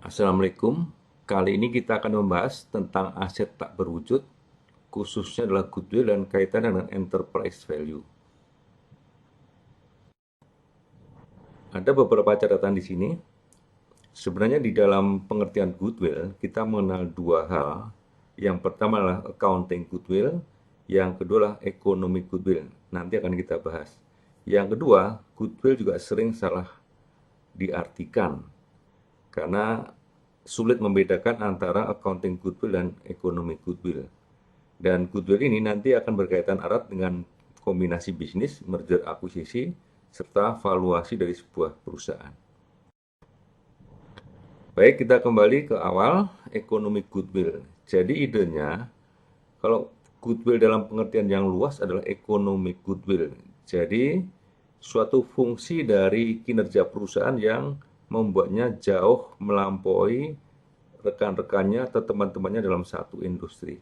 Assalamualaikum. Kali ini kita akan membahas tentang aset tak berwujud, khususnya adalah goodwill dan kaitannya dengan enterprise value. Ada beberapa catatan di sini. Sebenarnya di dalam pengertian goodwill, kita mengenal dua hal. Yang pertama adalah accounting goodwill, yang kedua adalah economic goodwill. Nanti akan kita bahas. Yang kedua, goodwill juga sering salah diartikan karena sulit membedakan antara accounting goodwill dan economic goodwill. Dan goodwill ini nanti akan berkaitan erat dengan kombinasi bisnis, merger akuisisi, serta valuasi dari sebuah perusahaan. Baik, kita kembali ke awal, economic goodwill. Jadi idenya, kalau goodwill dalam pengertian yang luas adalah economic goodwill. Jadi, suatu fungsi dari kinerja perusahaan yang membuatnya jauh melampaui rekan-rekannya atau teman-temannya dalam satu industri.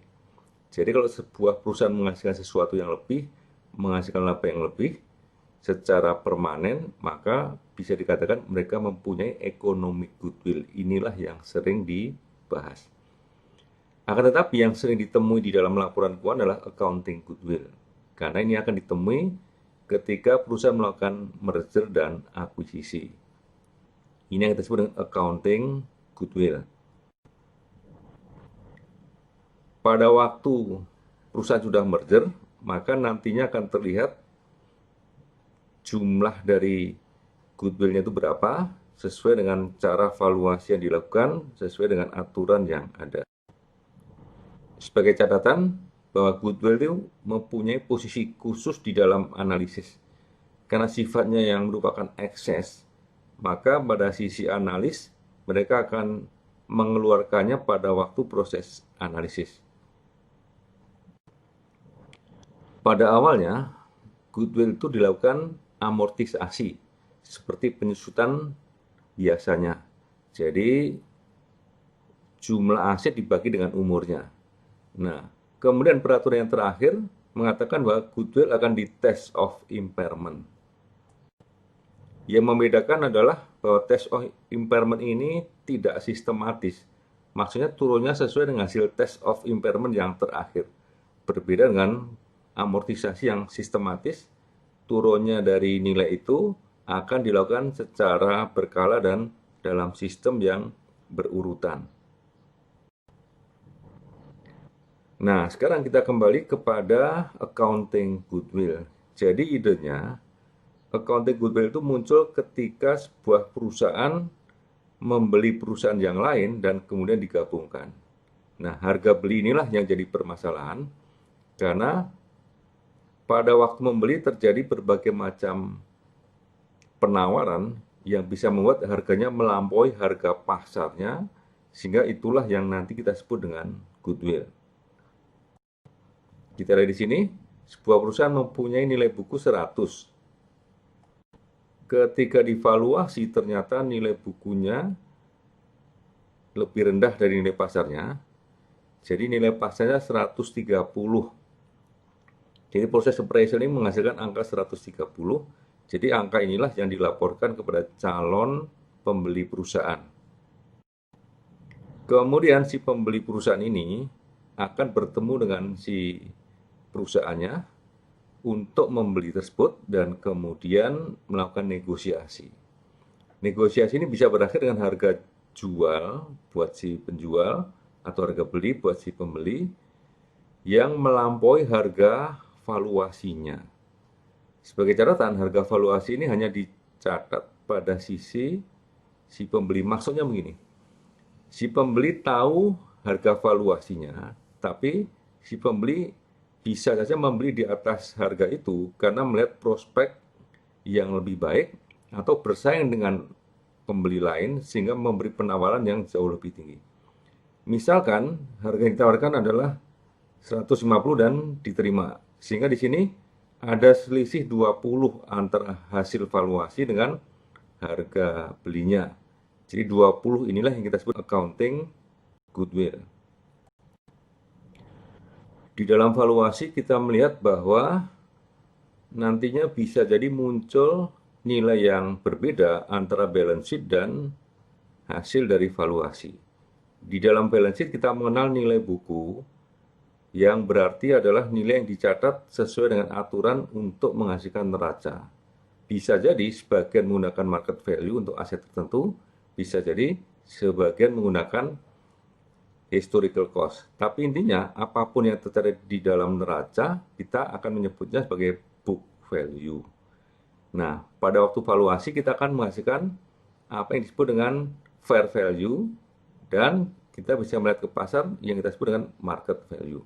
Jadi kalau sebuah perusahaan menghasilkan sesuatu yang lebih, menghasilkan laba yang lebih secara permanen, maka bisa dikatakan mereka mempunyai economic goodwill. Inilah yang sering dibahas. Akan tetapi yang sering ditemui di dalam laporan keuangan adalah accounting goodwill. Karena ini akan ditemui ketika perusahaan melakukan merger dan akuisisi. Ini yang kita sebut dengan accounting goodwill. Pada waktu perusahaan sudah merger, maka nantinya akan terlihat jumlah dari goodwill-nya itu berapa, sesuai dengan cara valuasi yang dilakukan, sesuai dengan aturan yang ada. Sebagai catatan, bahwa goodwill itu mempunyai posisi khusus di dalam analisis. Karena sifatnya yang merupakan ekses, maka pada sisi analis, mereka akan mengeluarkannya pada waktu proses analisis. Pada awalnya, goodwill itu dilakukan amortisasi, seperti penyusutan biasanya. Jadi, jumlah aset dibagi dengan umurnya. Nah, kemudian peraturan yang terakhir mengatakan bahwa goodwill akan di test of impairment. Yang membedakan adalah bahwa test of impairment ini tidak sistematis. Maksudnya turunnya sesuai dengan hasil test of impairment yang terakhir. Berbeda dengan amortisasi yang sistematis, turunnya dari nilai itu akan dilakukan secara berkala dan dalam sistem yang berurutan. Nah, sekarang kita kembali kepada accounting goodwill. Jadi idenya, accounting goodwill itu muncul ketika sebuah perusahaan membeli perusahaan yang lain dan kemudian digabungkan. Nah, harga beli inilah yang jadi permasalahan karena pada waktu membeli terjadi berbagai macam penawaran yang bisa membuat harganya melampaui harga pasarnya, sehingga itulah yang nanti kita sebut dengan goodwill. Kita lihat di sini, sebuah perusahaan mempunyai nilai buku 100. Ketika divaluasi ternyata nilai bukunya lebih rendah dari nilai pasarnya. Jadi nilai pasarnya 130. Jadi proses appraisal ini menghasilkan angka 130. Jadi angka inilah yang dilaporkan kepada calon pembeli perusahaan. Kemudian si pembeli perusahaan ini akan bertemu dengan si perusahaannya untuk membeli tersebut dan kemudian melakukan negosiasi. Negosiasi ini bisa berakhir dengan harga jual buat si penjual atau harga beli buat si pembeli yang melampaui harga valuasinya. Sebagai catatan, harga valuasi ini hanya dicatat pada sisi si pembeli. Maksudnya begini, si pembeli tahu harga valuasinya, tapi si pembeli bisa saja membeli di atas harga itu karena melihat prospek yang lebih baik atau bersaing dengan pembeli lain sehingga memberi penawaran yang jauh lebih tinggi. Misalkan harga yang ditawarkan adalah 150 dan diterima. Sehingga di sini ada selisih 20 antara hasil valuasi dengan harga belinya. Jadi 20 inilah yang kita sebut accounting goodwill. Di dalam valuasi kita melihat bahwa nantinya bisa jadi muncul nilai yang berbeda antara balance sheet dan hasil dari valuasi. Di dalam balance sheet kita mengenal nilai buku, yang berarti adalah nilai yang dicatat sesuai dengan aturan untuk menghasilkan neraca. Bisa jadi sebagian menggunakan market value untuk aset tertentu, bisa jadi sebagian menggunakan historical cost. Tapi intinya, apapun yang tercatat di dalam neraca, kita akan menyebutnya sebagai book value. Nah, pada waktu valuasi kita akan menghasilkan apa yang disebut dengan fair value, dan kita bisa melihat ke pasar yang kita sebut dengan market value.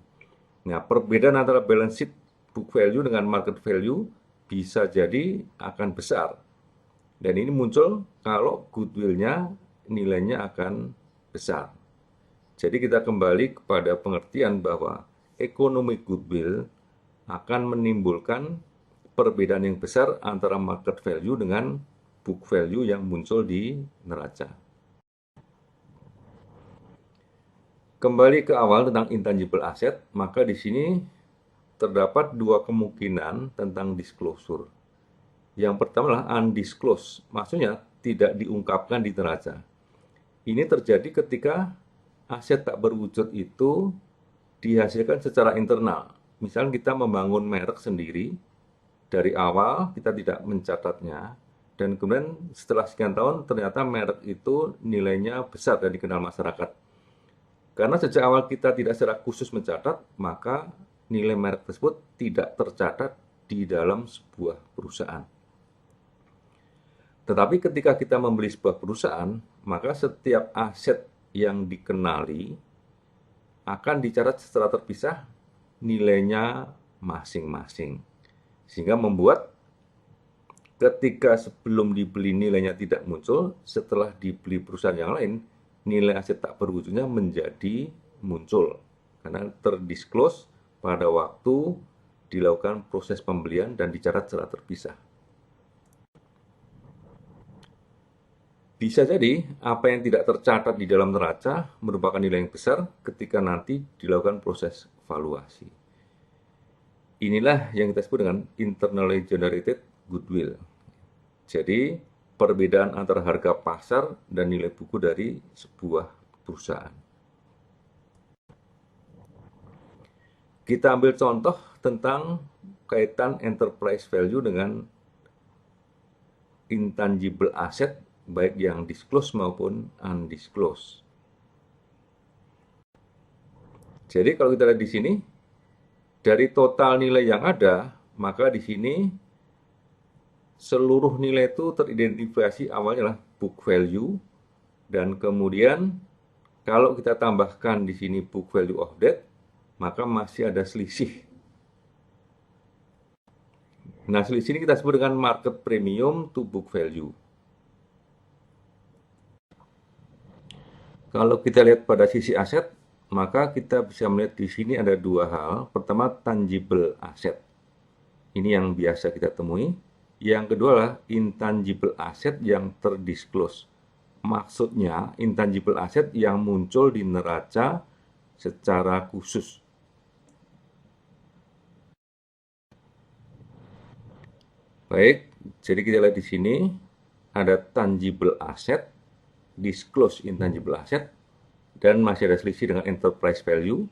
Nah, perbedaan antara balance sheet book value dengan market value bisa jadi akan besar. Dan ini muncul kalau goodwill-nya nilainya akan besar. Jadi kita kembali kepada pengertian bahwa ekonomi goodwill akan menimbulkan perbedaan yang besar antara market value dengan book value yang muncul di neraca. Kembali ke awal tentang intangible asset, maka di sini terdapat dua kemungkinan tentang disclosure. Yang pertama adalah undisclosed, maksudnya tidak diungkapkan di neraca. Ini terjadi ketika aset tak berwujud itu dihasilkan secara internal. Misalnya kita membangun merek sendiri, dari awal kita tidak mencatatnya, dan kemudian setelah sekian tahun ternyata merek itu nilainya besar dan dikenal masyarakat. Karena sejak awal kita tidak secara khusus mencatat, maka nilai merek tersebut tidak tercatat di dalam sebuah perusahaan. Tetapi ketika kita membeli sebuah perusahaan, maka setiap aset yang dikenali akan dicatat secara terpisah nilainya masing-masing. Sehingga membuat ketika sebelum dibeli nilainya tidak muncul, setelah dibeli perusahaan yang lain, nilai aset tak berwujudnya menjadi muncul. Karena terdisclose pada waktu dilakukan proses pembelian dan dicatat secara terpisah. Bisa jadi apa yang tidak tercatat di dalam neraca merupakan nilai yang besar ketika nanti dilakukan proses valuasi. Inilah yang kita sebut dengan internally generated goodwill. Jadi perbedaan antara harga pasar dan nilai buku dari sebuah perusahaan. Kita ambil contoh tentang kaitan enterprise value dengan intangible asset, baik yang disclosed maupun undisclosed. Jadi kalau kita lihat di sini, dari total nilai yang ada, maka di sini seluruh nilai itu teridentifikasi awalnya adalah book value, dan kemudian kalau kita tambahkan di sini book value of debt, maka masih ada selisih. Nah, selisih ini kita sebut dengan market premium to book value. Kalau kita lihat pada sisi aset, maka kita bisa melihat di sini ada dua hal. Pertama, tangible asset. Ini yang biasa kita temui. Yang kedua adalah intangible asset yang terdisclose. Maksudnya, intangible asset yang muncul di neraca secara khusus. Baik, jadi kita lihat di sini ada tangible asset, disclose intangible asset, dan masih ada selisih dengan enterprise value.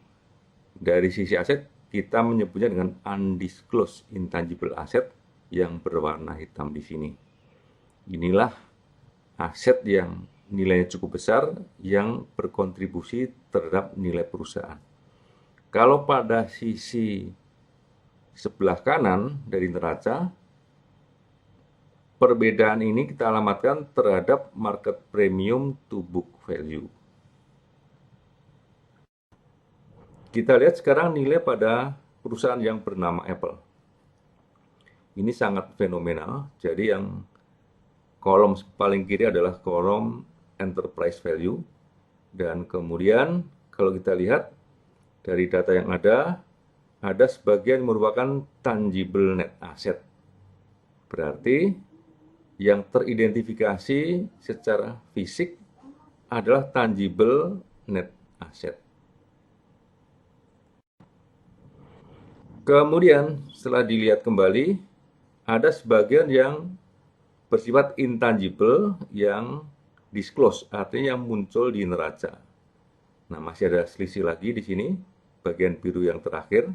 Dari sisi aset, kita menyebutnya dengan undisclosed intangible asset yang berwarna hitam di sini. Inilah aset yang nilainya cukup besar yang berkontribusi terhadap nilai perusahaan. Kalau pada sisi sebelah kanan dari neraca, perbedaan ini kita alamatkan terhadap market premium to book value. Kita lihat sekarang nilai pada perusahaan yang bernama Apple. Ini sangat fenomenal. Jadi yang kolom paling kiri adalah kolom enterprise value. Dan kemudian kalau kita lihat dari data yang ada sebagian merupakan tangible net asset. Berarti yang teridentifikasi secara fisik adalah tangible net asset. Kemudian setelah dilihat kembali, ada sebagian yang bersifat intangible yang disclose, artinya yang muncul di neraca. Nah, masih ada selisih lagi di sini, bagian biru yang terakhir.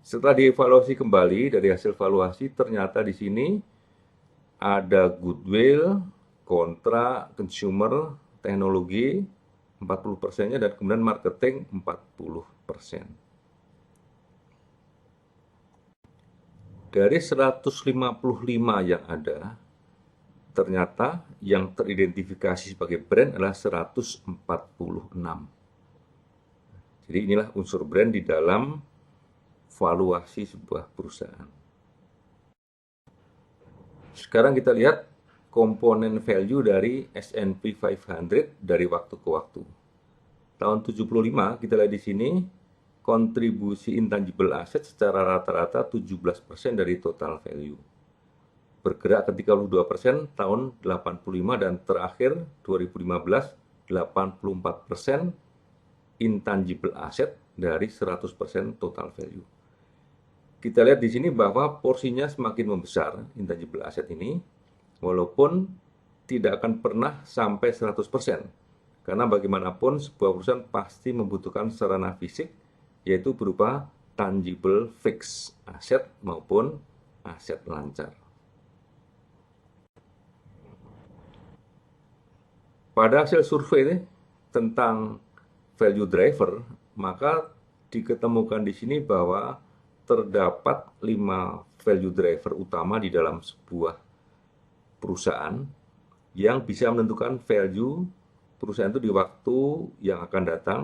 Setelah dievaluasi kembali dari hasil valuasi, ternyata di sini ada goodwill, kontra, consumer, teknologi 40%-nya, dan kemudian marketing 40%. Dari 155 yang ada, ternyata yang teridentifikasi sebagai brand adalah 146. Jadi inilah unsur brand di dalam valuasi sebuah perusahaan. Sekarang kita lihat komponen value dari S&P 500 dari waktu ke waktu. Tahun 75 kita lihat di sini kontribusi intangible asset secara rata-rata 17% dari total value. Bergerak ke 32% tahun 85 dan terakhir 2015 84% intangible asset dari 100% total value. Kita lihat di sini bahwa porsinya semakin membesar intangible asset ini, walaupun tidak akan pernah sampai 100%. Karena bagaimanapun sebuah perusahaan pasti membutuhkan sarana fisik, yaitu berupa tangible fixed asset maupun aset lancar. Pada hasil survei tentang value driver, maka diketemukan di sini bahwa terdapat 5 value driver utama di dalam sebuah perusahaan yang bisa menentukan value perusahaan itu di waktu yang akan datang.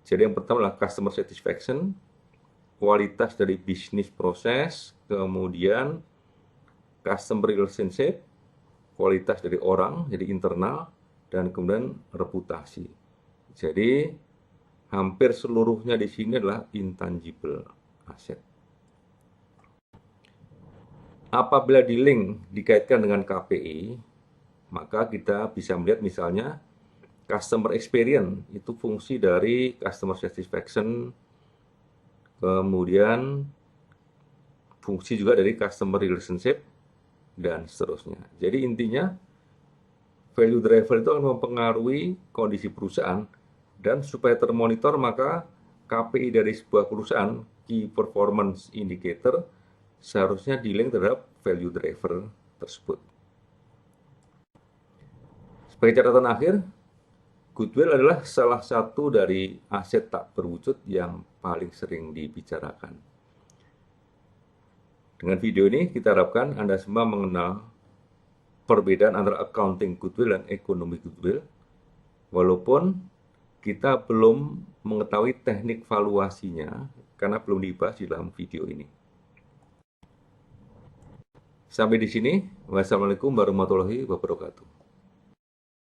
Jadi yang pertama adalah customer satisfaction, kualitas dari bisnis proses, kemudian customer relationship, kualitas dari orang, jadi internal, dan kemudian reputasi. Jadi hampir seluruhnya di sini adalah intangible asset. Apabila di link dikaitkan dengan KPI, maka kita bisa melihat misalnya customer experience, itu fungsi dari customer satisfaction, kemudian fungsi juga dari customer relationship, dan seterusnya. Jadi intinya value driver itu akan mempengaruhi kondisi perusahaan, dan supaya termonitor maka KPI dari sebuah perusahaan, Key Performance Indicator, seharusnya di-link terhadap value driver tersebut. Sebagai catatan akhir, goodwill adalah salah satu dari aset tak berwujud yang paling sering dibicarakan. Dengan video ini kita harapkan Anda semua mengenal perbedaan antara accounting goodwill dan ekonomi goodwill, walaupun kita belum mengetahui teknik valuasinya karena belum dibahas di dalam video ini. Sampai di sini. Wassalamualaikum warahmatullahi wabarakatuh.